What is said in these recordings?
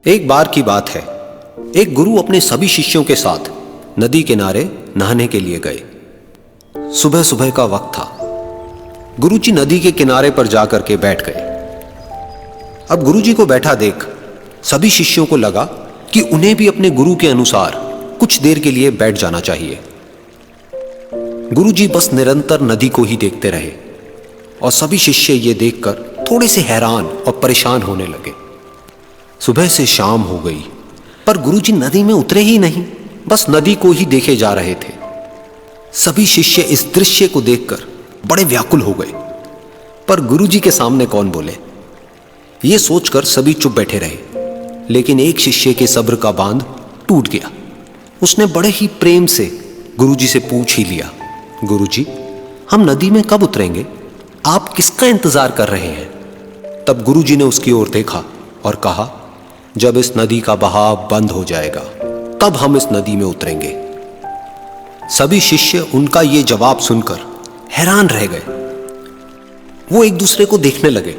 एक बार की बात है, एक गुरु अपने सभी शिष्यों के साथ नदी किनारे नहाने के लिए गए। सुबह सुबह का वक्त था। गुरुजी नदी के किनारे पर जाकर के बैठ गए। अब गुरुजी को बैठा देख सभी शिष्यों को लगा कि उन्हें भी अपने गुरु के अनुसार कुछ देर के लिए बैठ जाना चाहिए। गुरुजी बस निरंतर नदी को ही देखते रहे और सभी शिष्य ये देखकर थोड़े से हैरान और परेशान होने लगे। सुबह से शाम हो गई पर गुरुजी नदी में उतरे ही नहीं, बस नदी को ही देखे जा रहे थे। सभी शिष्य इस दृश्य को देखकर बड़े व्याकुल हो गए, पर गुरुजी के सामने कौन बोले, ये सोचकर सभी चुप बैठे रहे। लेकिन एक शिष्य के सब्र का बांध टूट गया। उसने बड़े ही प्रेम से गुरुजी से पूछ ही लिया, गुरुजी, हम नदी में कब उतरेंगे? आप किसका इंतजार कर रहे हैं? तब गुरुजी ने उसकी ओर देखा और कहा, जब इस नदी का बहाव बंद हो जाएगा तब हम इस नदी में उतरेंगे। सभी शिष्य उनका ये जवाब सुनकर हैरान रह गए। वो एक दूसरे को देखने लगे।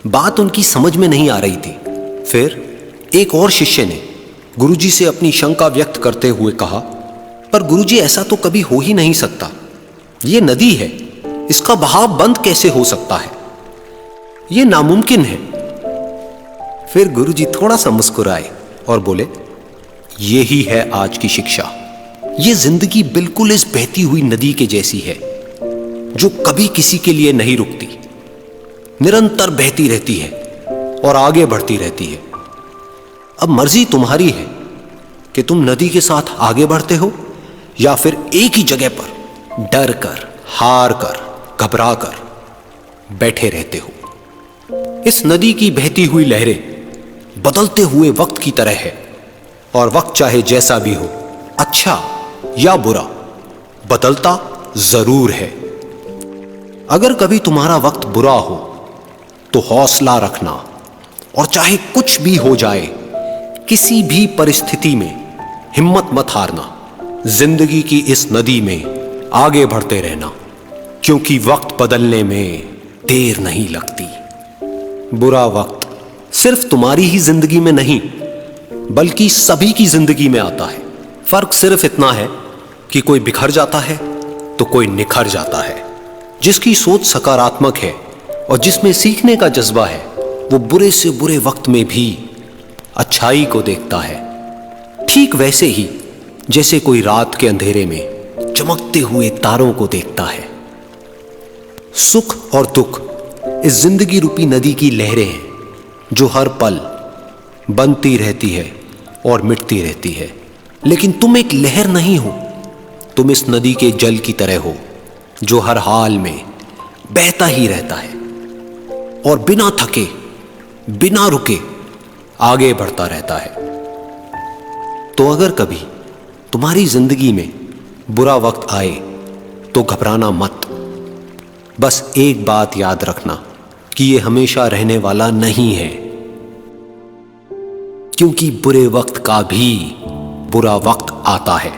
बात उनकी समझ में नहीं आ रही थी। फिर एक और शिष्य ने गुरुजी से अपनी शंका व्यक्त करते हुए कहा, पर गुरुजी, ऐसा तो कभी हो ही नहीं सकता। ये नदी है, इसका बहाव बंद कैसे हो सकता है? ये नामुमकिन है। फिर गुरुजी थोड़ा सा मुस्कुराए और बोले, यही है आज की शिक्षा। ये जिंदगी बिल्कुल इस बहती हुई नदी के जैसी है, जो कभी किसी के लिए नहीं रुकती, निरंतर बहती रहती है और आगे बढ़ती रहती है। अब मर्जी तुम्हारी है कि तुम नदी के साथ आगे बढ़ते हो या फिर एक ही जगह पर डर कर, हार कर, घबरा कर बैठे रहते हो। इस नदी की बहती हुई लहरें बदलते हुए वक्त की तरह है और वक्त चाहे जैसा भी हो, अच्छा या बुरा, बदलता जरूर है। अगर कभी तुम्हारा वक्त बुरा हो तो हौसला रखना और चाहे कुछ भी हो जाए, किसी भी परिस्थिति में हिम्मत मत हारना। जिंदगी की इस नदी में आगे बढ़ते रहना, क्योंकि वक्त बदलने में देर नहीं लगती। बुरा वक्त सिर्फ तुम्हारी ही जिंदगी में नहीं, बल्कि सभी की जिंदगी में आता है। फर्क सिर्फ इतना है कि कोई बिखर जाता है तो कोई निखर जाता है। जिसकी सोच सकारात्मक है और जिसमें सीखने का जज्बा है, वो बुरे से बुरे वक्त में भी अच्छाई को देखता है। ठीक वैसे ही जैसे कोई रात के अंधेरे में चमकते हुए तारों को देखता है। सुख और दुख इस जिंदगी रूपी नदी की लहरें हैं, जो हर पल बनती रहती है और मिटती रहती है। लेकिन तुम एक लहर नहीं हो, तुम इस नदी के जल की तरह हो, जो हर हाल में बहता ही रहता है और बिना थके, बिना रुके आगे बढ़ता रहता है। तो अगर कभी तुम्हारी जिंदगी में बुरा वक्त आए तो घबराना मत। बस एक बात याद रखना कि ये हमेशा रहने वाला नहीं है, क्योंकि बुरे वक्त का भी बुरा वक्त आता है।